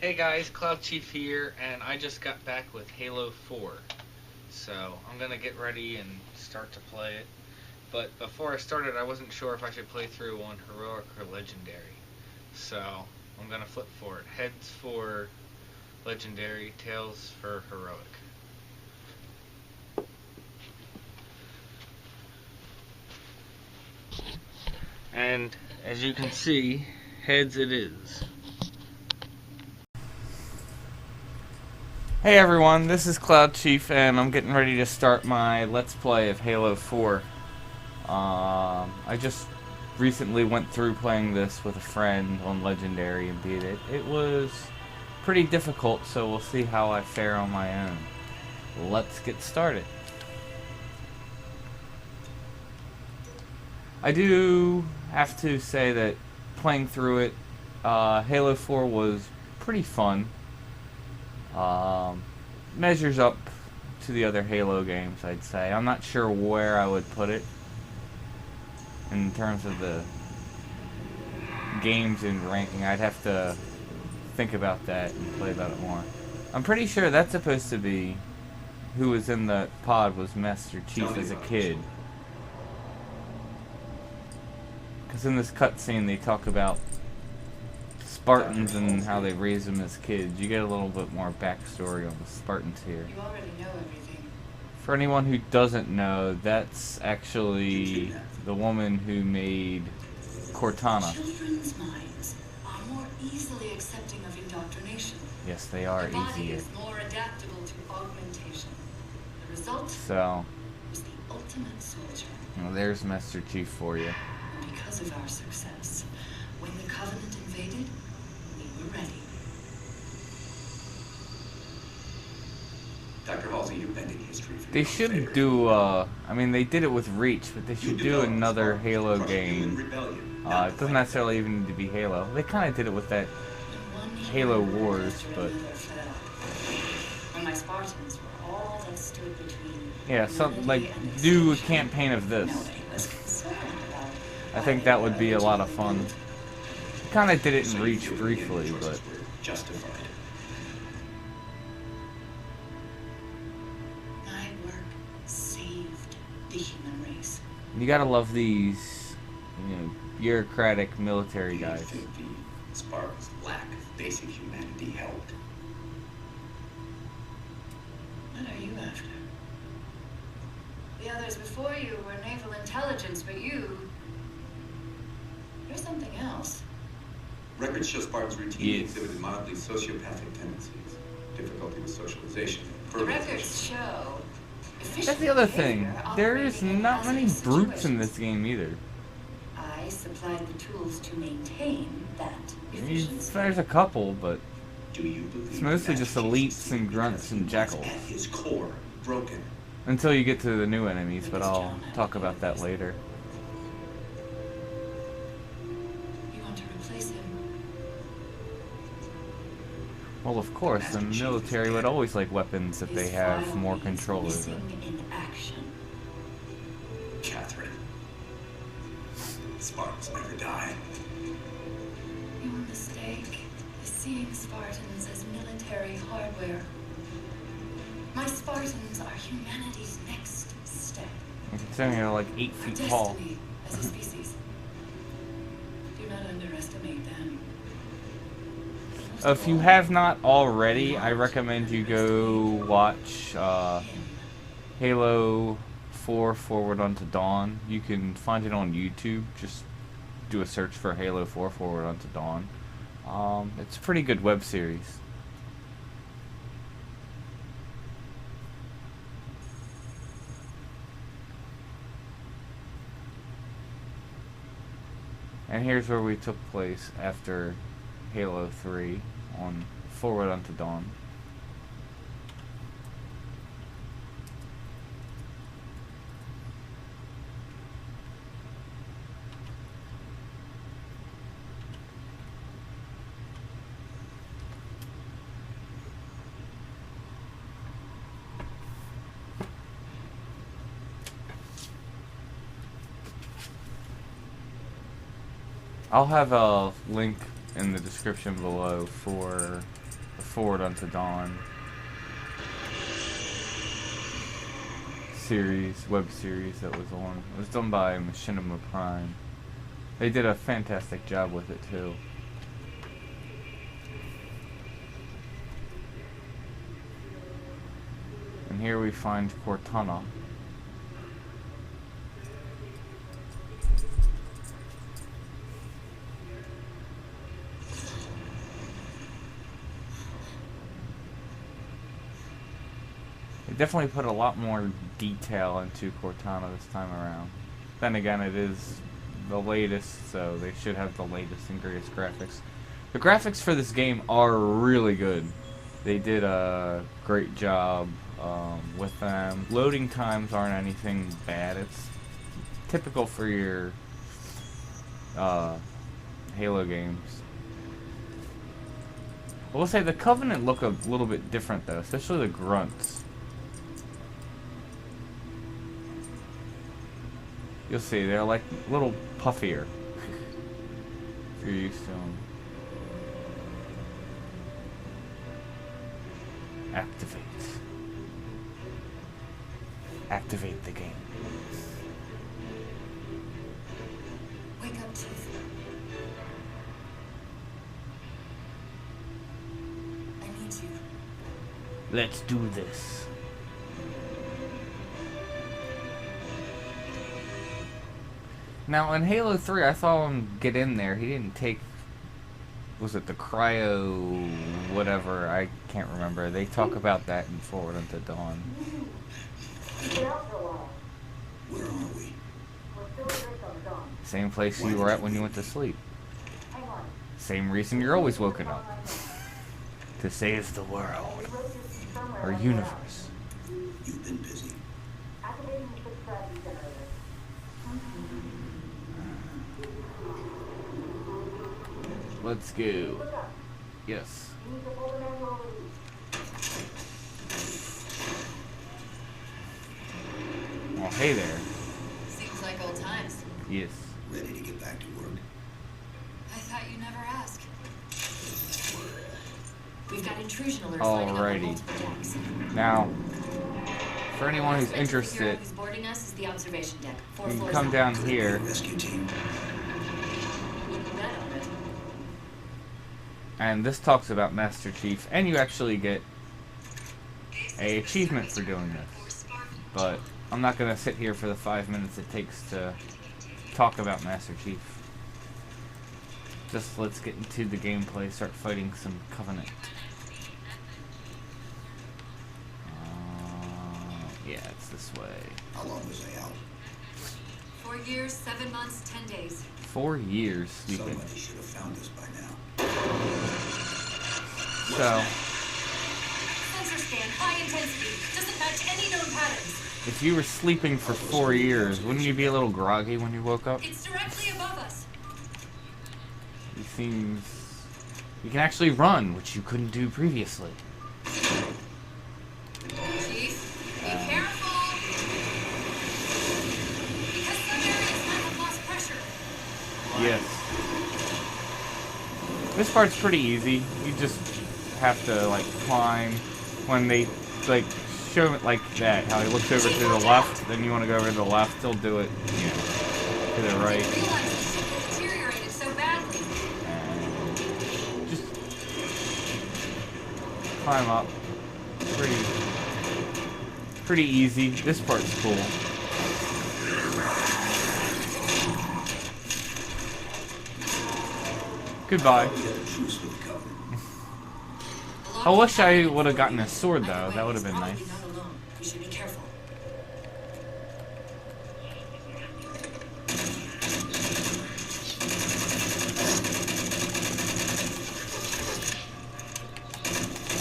Hey guys, Cloudchief here, and I just got back with Halo 4. So I'm gonna get ready and start to play it. But before I started, I wasn't sure if I should play through on Heroic or Legendary. So I'm gonna flip for it. Heads for Legendary, tails for Heroic. And as you can see, heads it is. Hey everyone, this is Cloudchief, and I'm getting ready to start my Let's Play of Halo 4. I just recently went through playing this with a friend on Legendary and beat it. It was pretty difficult, so we'll see how I fare on my own. Let's get started. I do have to say that playing through it, Halo 4 was pretty fun. Measures up to the other Halo games, I'd say. I'm not sure where I would put it in terms of the games and ranking. I'd have to think about that and play about it more. I'm pretty sure that's supposed to be who was in the pod was Master Chief as a kid. Because in this cutscene they talk about Spartans and how they raised them as kids. You get a little bit more backstory on the Spartans here. You already know everything. For anyone who doesn't know, that's actually the woman who made Cortana. Children's minds are more easily accepting of indoctrination. Yes, they are The body easier. is more adaptable to augmentation. The result So, is the ultimate soldier. well, there's Master Chief for you. And because of our success, when the Covenant invaded, we were ready. Dr. Halsey, you're bending history for They your should favor. do, I mean, they did it with Reach, but they should do another Halo game. It doesn't necessarily even need to be Halo. They kind of did it with that When one Halo hero Wars, after but another fell. When my Spartans were all that stood between yeah, something like humanity and do a extinction, campaign of this. nobody was concerned about I think that would be a lot of fun. Kind of did it in Reach briefly, but justified. my work saved the human race. you gotta love these, bureaucratic military Do you guys. think the Spartans' lack of basic humanity helped? What are you after? The others before you were naval intelligence, but you're something else. Records show Spartans routinely Yes. exhibited mildly sociopathic tendencies, difficulty with socialization, The records show. That's the other thing. There is not many brutes in this game either. I supplied the tools to maintain that efficiency. There's a couple, but Do you believe it's mostly Master just Chief's elites and because grunts and he was jackals. At his core, broken. Until you get to the new enemies, but I'll talk about that later. You want to replace him? Well, of course, the military would always like weapons if they His have file more is control over it. missing in action. Catherine. Spartans never die. Your mistake is seeing Spartans as military hardware. My Spartans are humanity's next step. And considering they're like 8 Our feet tall. destiny as a species. Do not underestimate them. Most of If you all, have not already, I recommend you go watch him. Halo 4 Forward Unto Dawn. You can find it on YouTube. Just do a search for Halo 4 Forward Unto Dawn. It's a pretty good web series. And here's where we took place after Halo 3 on Forward Unto Dawn. I'll have a link in the description below for Forward Unto Dawn web series that was on. It was done by Machinima Prime. They did a fantastic job with it too. And here we find Cortana. They definitely put a lot more detail into Cortana this time around. Then again, it is the latest, so they should have the latest and greatest graphics. The graphics for this game are really good. They did a great job with them. Loading times aren't anything bad. It's typical for your Halo games. I will say the Covenant look a little bit different though, especially the grunts. You'll see, they're like a little puffier. If you're used to them. Activate. Activate the game. Wake up, Chief. I need you. Let's do this. Now, in Halo 3, I saw him get in there. He didn't take... Was it the cryo... whatever? I can't remember. They talk about that in Forward Unto Dawn. Where are we? Same place you were at when you went to sleep. Same reason you're always woken up. To save the world. Or universe. You've been busy. Let's go. Yes. Well, hey there. Seems like old times. Yes. Ready to get back to work? I thought you never asked. We've got intrusion alerts lighting up on Alrighty. multiple decks. Now, for anyone who's Suspect interested, who's boarding us is the observation deck. 4 you can floors come up. down Could be here. a rescue team. Wouldn't bet on it. And this talks about Master Chief, and you actually get a achievement for doing this. But I'm not going to sit here for the 5 minutes it takes to talk about Master Chief. Just let's get into the gameplay, start fighting some Covenant. Yeah, it's this way. How long was I out? 4 years, 7 months, 10 days. 4 years sleeping. Somebody should have found us by now. So, Sensor scan, high intensity. Doesn't match any known patterns. if you were sleeping for 4 years, wouldn't you be a little groggy when you woke up? It's directly above us. It seems... You can actually run, which you couldn't do previously. Chief, be careful. Because some areas might have lost pressure. Yes. This part's pretty easy. You just have to, like, climb. When they, like, show it like that, how he looks over to the left, then you want to go over to the left, he'll do it, you know, to the I right. didn't realize the ship had deteriorated so badly. And just climb up. Pretty easy. This part's cool. Goodbye. We had a truce with the Covenant. I wish I would have gotten a sword though. That would have been Probably nice. not alone. We should be careful.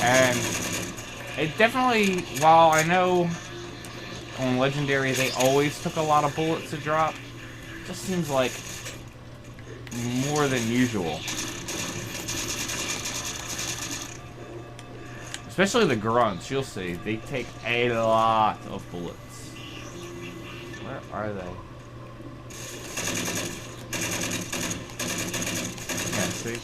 And it definitely, while I know on Legendary they always took a lot of bullets to drop, it just seems like more than usual. Especially the grunts, you'll see. They take a lot of bullets. Where are they? Yeah, see?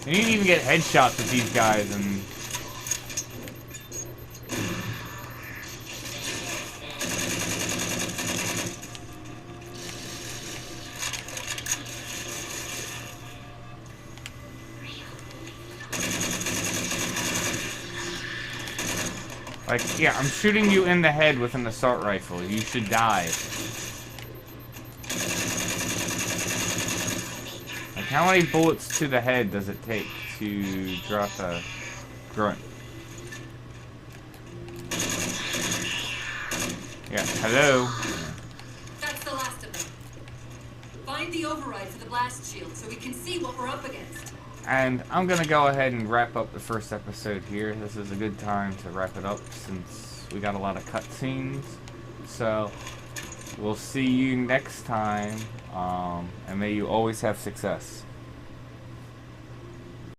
And you can even get headshots with these guys and Like, yeah, I'm shooting you in the head with an assault rifle. You should die. Like, how many bullets to the head does it take to drop a grunt? Yeah, hello? That's the last of them. Find the override for the blast shield so we can see what we're up against. And I'm gonna go ahead and wrap up the first episode here. This is a good time to wrap it up since we got a lot of cutscenes. So, we'll see you next time, and may you always have success.